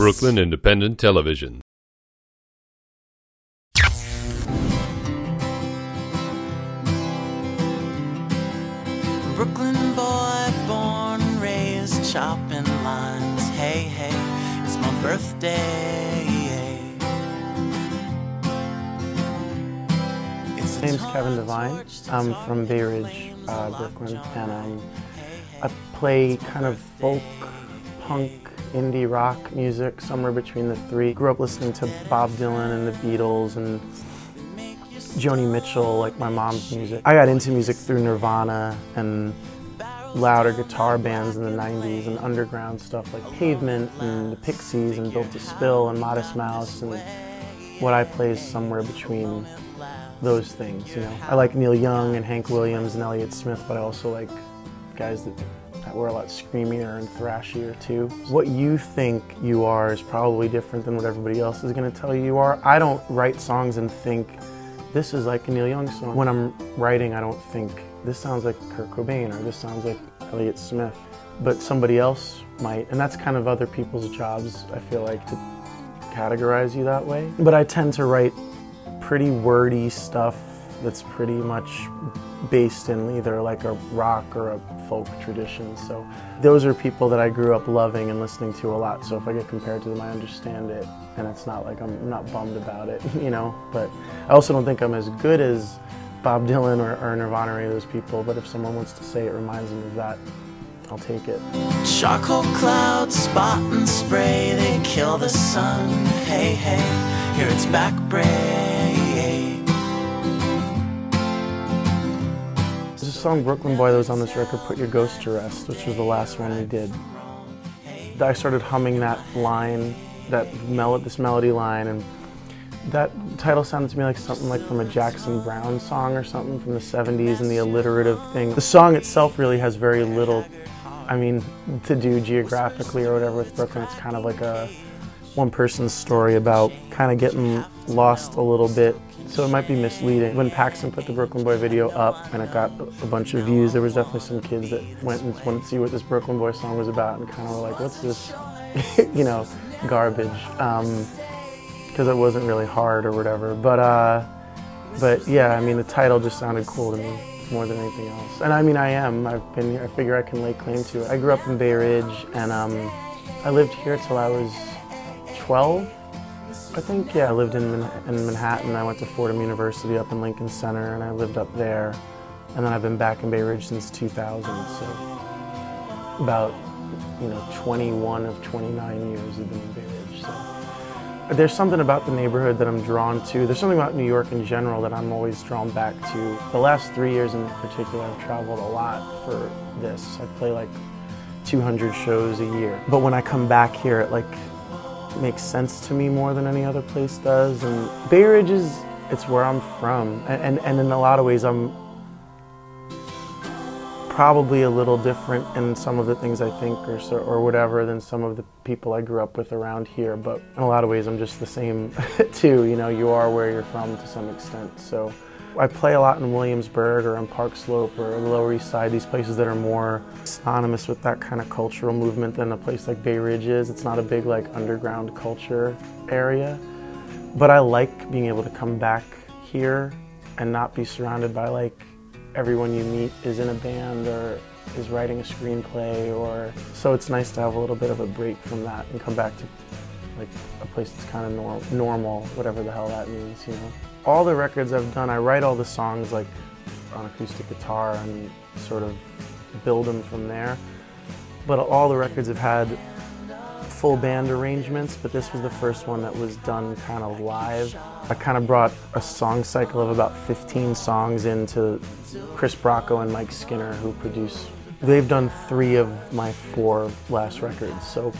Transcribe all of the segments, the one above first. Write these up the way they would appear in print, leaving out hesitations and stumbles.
Brooklyn Independent Television. Brooklyn boy, born and raised, chopping lines. Hey, hey, it's my birthday. My name's Kevin Devine. I'm from Bay Ridge, Brooklyn, and I play kind of folk, punk, indie rock music, somewhere between the three. Grew up listening to Bob Dylan and the Beatles and Joni Mitchell, like my mom's music. I got into music through Nirvana and louder guitar bands in the 90s and underground stuff like Pavement and the Pixies and Built to Spill and Modest Mouse, and what I play is somewhere between those things, you know. I like Neil Young and Hank Williams and Elliott Smith, but I also like guys that were a lot screamier and thrashier too. What you think you are is probably different than what everybody else is going to tell you are. I don't write songs and think, this is like a Neil Young song. When I'm writing, I don't think, this sounds like Kurt Cobain or this sounds like Elliott Smith. But somebody else might, and that's kind of other people's jobs, I feel like, to categorize you that way. But I tend to write pretty wordy stuff that's pretty much based in either like a rock or a folk tradition. So those are people that I grew up loving and listening to a lot. So if I get compared to them, I understand it, and it's not like I'm not bummed about it, you know. But I also don't think I'm as good as Bob Dylan or Nirvana or any of those people. But if someone wants to say it reminds them of that, I'll take it. Charcoal clouds, spot and spray, they kill the sun. Hey, hey, here it's back break. There's a song, Brooklyn Boy, that was on this record, Put Your Ghost to Rest, which was the last one we did. I started humming that line, this melody line, and that title sounded to me like something like from a Jackson Browne song or something from the 70s, and the alliterative thing. The song itself really has very little, to do geographically or whatever with Brooklyn. It's kind of like a one person's story about kind of getting lost a little bit, so it might be misleading. When Paxton put the Brooklyn Boy video up and it got a bunch of views, there was definitely some kids that went and wanted to see what this Brooklyn Boy song was about and kind of were like, what's this, garbage, because it wasn't really hard or whatever. But yeah, the title just sounded cool to me more than anything else. And I figure I can lay claim to it. I grew up in Bay Ridge, and I lived here till I was 12, I think. Yeah, I lived in Manhattan. I went to Fordham University up in Lincoln Center, and I lived up there. And then I've been back in Bay Ridge since 2000, so about 21 of 29 years I've been in Bay Ridge. So there's something about the neighborhood that I'm drawn to. There's something about New York in general that I'm always drawn back to. The last 3 years in particular, I've traveled a lot for this. I play like 200 shows a year. But when I come back here, it makes sense to me more than any other place does. And Bay Ridge it's where I'm from. And in a lot of ways, I'm probably a little different in some of the things I think or whatever than some of the people I grew up with around here. But in a lot of ways, I'm just the same too. You are where you're from to some extent. So I play a lot in Williamsburg or on Park Slope or the Lower East Side, these places that are more synonymous with that kind of cultural movement than a place like Bay Ridge is. It's not a big underground culture area. But I like being able to come back here and not be surrounded by everyone you meet is in a band or is writing a screenplay, so it's nice to have a little bit of a break from that and come back to a place that's kind of normal, whatever the hell that means, All the records I've done, I write all the songs on acoustic guitar and sort of build them from there. But all the records have had full band arrangements, but this was the first one that was done kind of live. I kind of brought a song cycle of about 15 songs into Chris Bracco and Mike Skinner, who produce. They've done 3 of my 4 last records, so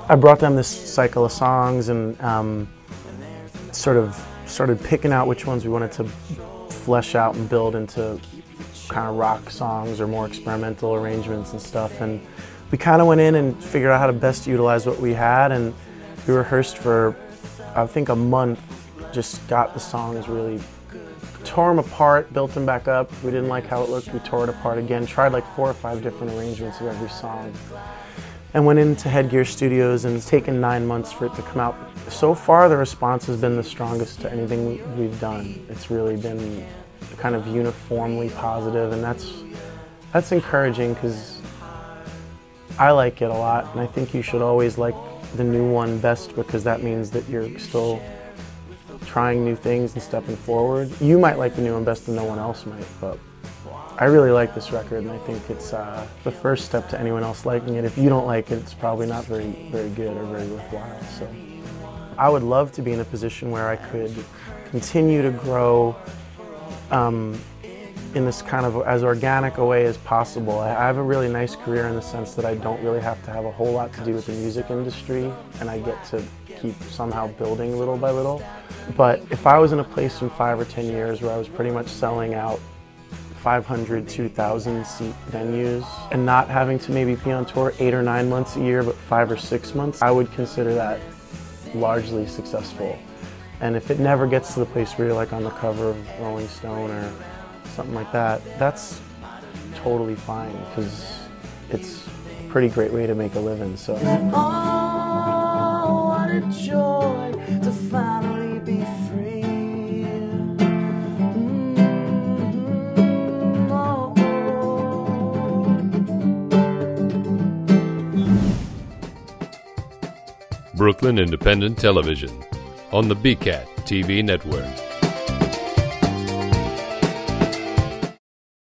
I brought them this cycle of songs and sort of started picking out which ones we wanted to flesh out and build into kind of rock songs or more experimental arrangements and stuff. And we kind of went in and figured out how to best utilize what we had, and we rehearsed for, I think, a month, just got the songs really, tore them apart, built them back up. We didn't like how it looked, we tore it apart again, tried 4 or 5 different arrangements of every song. and went into Headgear Studios, and it's taken 9 months for it to come out. So far the response has been the strongest to anything we've done. It's really been kind of uniformly positive, and that's encouraging because I like it a lot, and I think you should always like the new one best because that means that you're still trying new things and stepping forward. You might like the new one best and no one else might, but I really like this record, and I think it's the first step to anyone else liking it. If you don't like it, it's probably not very good or very worthwhile. So I would love to be in a position where I could continue to grow in this kind of as organic a way as possible. I have a really nice career in the sense that I don't really have to have a whole lot to do with the music industry, and I get to keep somehow building little by little. But if I was in a place in 5 or 10 years where I was pretty much selling out 500 to 1,000 seat venues and not having to maybe be on tour 8 or 9 months a year but 5 or 6 months, I would consider that largely successful. And if it never gets to the place where you're like on the cover of Rolling Stone or something like that, that's totally fine because it's a pretty great way to make a living. So. Oh, what a joy to finally be free. Brooklyn Independent Television on the BCAT TV network.